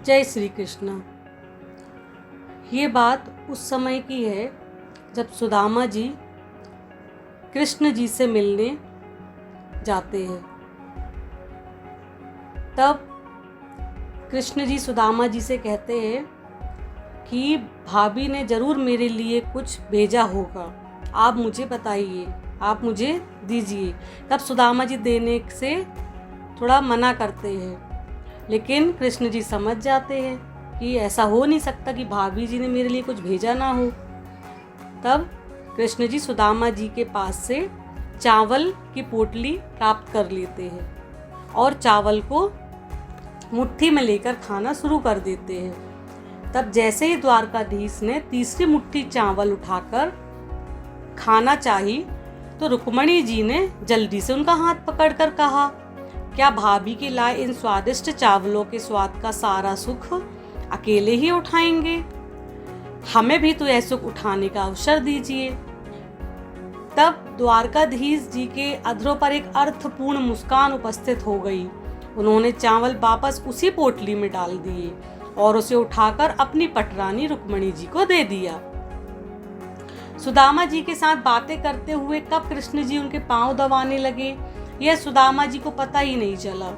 जय श्री कृष्ण। ये बात उस समय की है जब सुदामा जी कृष्ण जी से मिलने जाते हैं। तब कृष्ण जी सुदामा जी से कहते हैं कि भाभी ने ज़रूर मेरे लिए कुछ भेजा होगा, आप मुझे बताइए, आप मुझे दीजिए। तब सुदामा जी देने से थोड़ा मना करते हैं, लेकिन कृष्ण जी समझ जाते हैं कि ऐसा हो नहीं सकता कि भाभी जी ने मेरे लिए कुछ भेजा ना हो। तब कृष्ण जी सुदामा जी के पास से चावल की पोटली प्राप्त कर लेते हैं और चावल को मुट्ठी में लेकर खाना शुरू कर देते हैं। तब जैसे ही द्वारकाधीश ने तीसरी मुट्ठी चावल उठाकर खाना चाही तो रुक्मणी जी ने जल्दी से उनका हाथ पकड़कर कहा, क्या भाभी के लाए इन स्वादिष्ट चावलों के स्वाद का सारा सुख अकेले ही उठाएंगे? हमें भी तो यह सुख उठाने का अवसर दीजिए। तब द्वारकाधीश जी के अधरों पर एक अर्थपूर्ण मुस्कान उपस्थित हो गई। उन्होंने चावल वापस उसी पोटली में डाल दिए और उसे उठाकर अपनी पटरानी रुक्मणी जी को दे दिया। सुदामा जी के साथ बातें करते हुए कब कृष्ण जी उनके पांव दबाने लगे, यह सुदामा जी को पता ही नहीं चला।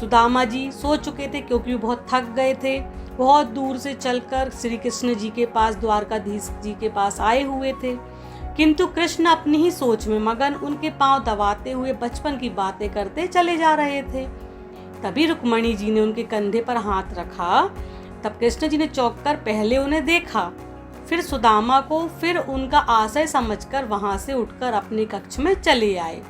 सुदामा जी सो चुके थे क्योंकि वो बहुत थक गए थे। बहुत दूर से चलकर श्री कृष्ण जी के पास, द्वारकाधीश जी के पास आए हुए थे, किंतु कृष्ण अपनी ही सोच में मगन उनके पांव दबाते हुए बचपन की बातें करते चले जा रहे थे। तभी रुक्मणी जी ने उनके कंधे पर हाथ रखा। तब कृष्ण जी ने चौंक कर पहले उन्हें देखा, फिर सुदामा को, फिर उनका आशय समझकर वहां से उठकर अपने कक्ष में चले आए।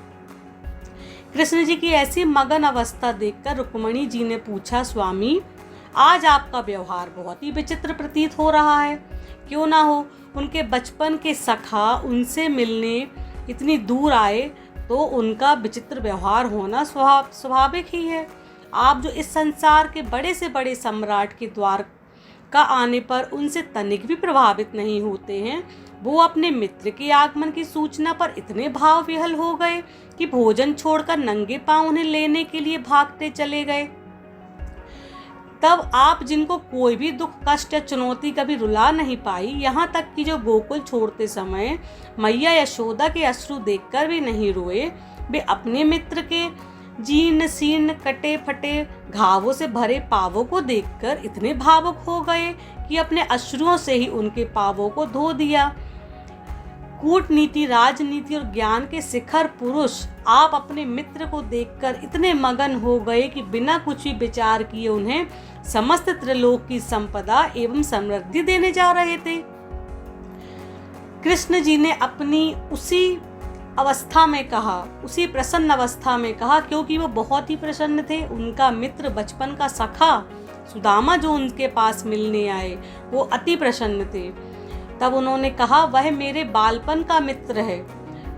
कृष्ण जी की ऐसी मगन अवस्था देखकर रुक्मणी जी ने पूछा, स्वामी, आज आपका व्यवहार बहुत ही विचित्र प्रतीत हो रहा है। क्यों ना हो उनके बचपन के सखा उनसे मिलने इतनी दूर आए तो उनका विचित्र व्यवहार होना स्वाभाविक ही है। आप जो इस संसार के बड़े से बड़े सम्राट के द्वार का आने पर उनसे तनिक भी प्रभावित नहीं होते हैं, वो अपने मित्र के आगमन की सूचना पर इतने भाव विहल हो गए कि भोजन छोड़कर नंगे पांव उन्हें लेने के लिए भागते चले गए। तब आप जिनको कोई भी दुख, कष्ट या चुनौती कभी रुला नहीं पाई, यहाँ तक कि जो गोकुल छोड़ते समय मैया यशोदा के अश्रु देखकर भी नहीं रोए, वे अपने मित्र के जीर्ण शीर्ण कटे फटे घावों से भरे पावों को देखकर इतने भावुक हो गए कि अपने अश्रुओं से ही उनके पावों को धो दिया। कूटनीति, राजनीति और ज्ञान के शिखर पुरुष आप अपने मित्र को देखकर इतने मगन हो गए कि बिना कुछ भी विचार किए उन्हें समस्त त्रिलोक की संपदा एवं समृद्धि देने जा रहे थे। कृष्ण जी ने अपनी उसी अवस्था में कहा, उसी प्रसन्न अवस्था में कहा, क्योंकि वो बहुत ही प्रसन्न थे। उनका मित्र, बचपन का सखा सुदामा जो उनके पास मिलने आए, वो अति प्रसन्न थे। तब उन्होंने कहा, वह मेरे बालपन का मित्र है।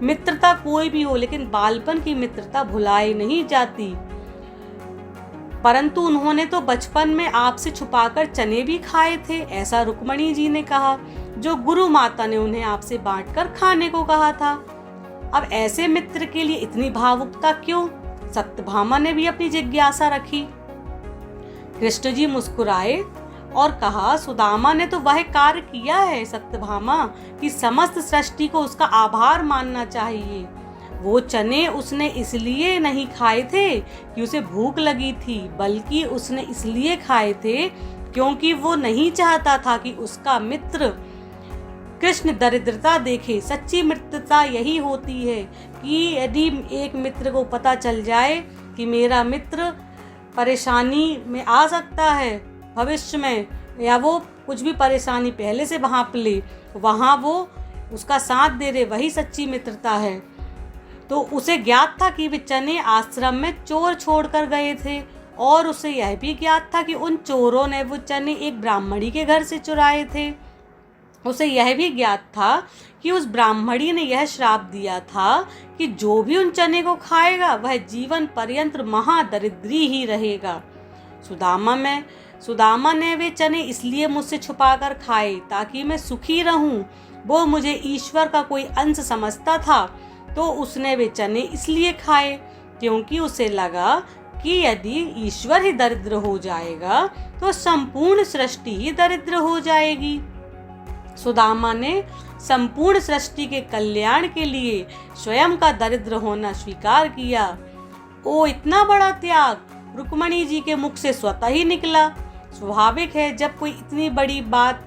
मित्रता कोई भी हो, लेकिन बालपन की मित्रता भुलाई नहीं जाती। परंतु उन्होंने तो बचपन में आपसे छुपाकर चने भी खाए थे, ऐसा रुक्मणी जी ने कहा, जो गुरु माता ने उन्हें आपसे बांटकर खाने को कहा था। अब ऐसे मित्र के लिए इतनी भावुकता क्यों? सत्यभामा ने भी अपनी जिज्ञासा रखी। कृष्ण जी मुस्कुराए और कहा, सुदामा ने तो वह कार्य किया है सत्यभामा कि समस्त सृष्टि को उसका आभार मानना चाहिए। वो चने उसने इसलिए नहीं खाए थे कि उसे भूख लगी थी, बल्कि उसने इसलिए खाए थे क्योंकि वो नहीं चाहता था कि उसका मित्र कृष्ण दरिद्रता देखे। सच्ची मित्रता यही होती है कि यदि एक मित्र को पता चल जाए कि मेरा मित्र परेशानी में आ सकता है भविष्य में, या वो कुछ भी परेशानी पहले से भांप ले, वहाँ वो उसका साथ दे रहे, वही सच्ची मित्रता है। तो उसे ज्ञात था कि वे चने आश्रम में चोर छोड़ कर गए थे, और उसे यह भी ज्ञात था कि उन चोरों ने वो चने एक ब्राह्मणी के घर से चुराए थे। उसे यह भी ज्ञात था कि उस ब्राह्मणी ने यह श्राप दिया था कि जो भी उन चने को खाएगा वह जीवन पर्यंत महादरिद्री ही रहेगा। सुदामा ने वे चने इसलिए मुझसे छुपाकर खाए ताकि मैं सुखी रहूं। वो मुझे ईश्वर का कोई अंश समझता था, तो उसने वे चने इसलिए खाए क्योंकि उसे लगा कि यदि ईश्वर ही दरिद्र हो जाएगा तो संपूर्ण सृष्टि ही दरिद्र हो जाएगी। सुदामा ने संपूर्ण सृष्टि के कल्याण के लिए स्वयं का दरिद्र होना स्वीकार किया। ओ इतना बड़ा त्याग रुक्मणी जी के मुख से स्वतः ही निकला। स्वाभाविक है, जब कोई इतनी बड़ी बात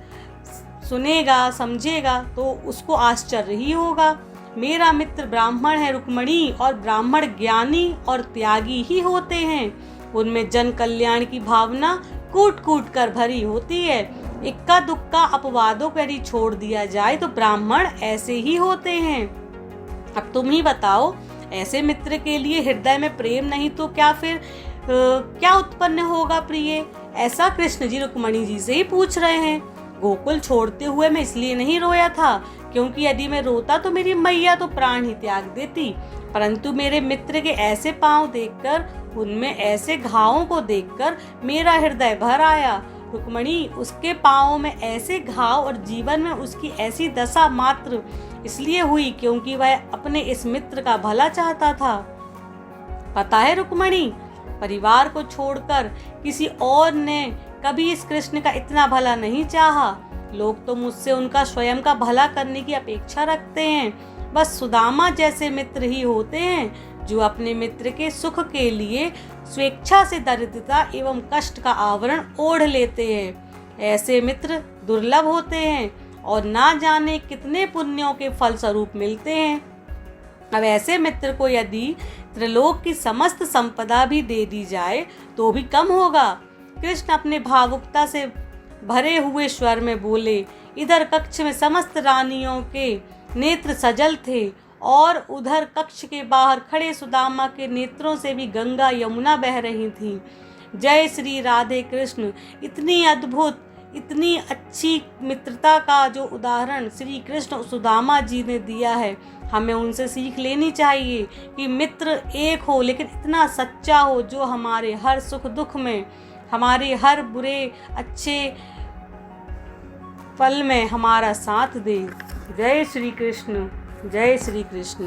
सुनेगा समझेगा तो उसको आश्चर्य ही होगा। मेरा मित्र ब्राह्मण है रुक्मणी, और ब्राह्मण ज्ञानी और त्यागी ही होते हैं। उनमें जन कल्याण की भावना कूट कूट कर भरी होती है। इक्का दुक्का अपवादों पर ही छोड़ दिया जाए तो ब्राह्मण ऐसे ही होते हैं। अब तुम ही बताओ, ऐसे मित्र के लिए हृदय में प्रेम नहीं तो क्या फिर क्या उत्पन्न होगा प्रिय? ऐसा कृष्ण जी रुक्मणी जी से ही पूछ रहे हैं। गोकुल छोड़ते हुए मैं इसलिए नहीं रोया था क्योंकि यदि मैं रोता तो मेरी मैया तो प्राण ही त्याग देती, परंतु मेरे मित्र के ऐसे पांव देखकर, उनमें ऐसे घावों को देखकर मेरा हृदय भर आया। रुक्मणी, उसके पांवों में ऐसे घाव और जीवन में उसकी ऐसी दशा मात्र इसलिए हुई क्योंकि वह अपने इस मित्र का भला चाहता था। पता है रुक्मणी, परिवार को छोड़कर किसी और ने कभी इस कृष्ण का इतना भला नहीं चाहा। लोग तो मुझसे उनका स्वयं का भला करने की अपेक्षा रखते हैं। बस सुदामा जैसे मित्र ही होते हैं जो अपने मित्र के सुख के लिए स्वेच्छा से दरिद्रता एवं कष्ट का आवरण ओढ़ लेते हैं। ऐसे मित्र दुर्लभ होते हैं और ना जाने कितने पुण्यों के फल स्वरूप मिलते हैं। अब ऐसे मित्र को यदि त्रिलोक की समस्त संपदा भी दे दी जाए तो भी कम होगा। कृष्ण अपने भावुकता से भरे हुए स्वर में बोले। इधर कक्ष में समस्त रानियों के नेत्र सजल थे और उधर कक्ष के बाहर खड़े सुदामा के नेत्रों से भी गंगा यमुना बह रही थी। जय श्री राधे कृष्ण। इतनी अद्भुत, इतनी अच्छी मित्रता का जो उदाहरण श्री कृष्ण सुदामा जी ने दिया है, हमें उनसे सीख लेनी चाहिए कि मित्र एक हो लेकिन इतना सच्चा हो जो हमारे हर सुख दुख में, हमारे हर बुरे अच्छे पल में हमारा साथ दे। जय श्री कृष्ण, जय श्री कृष्ण।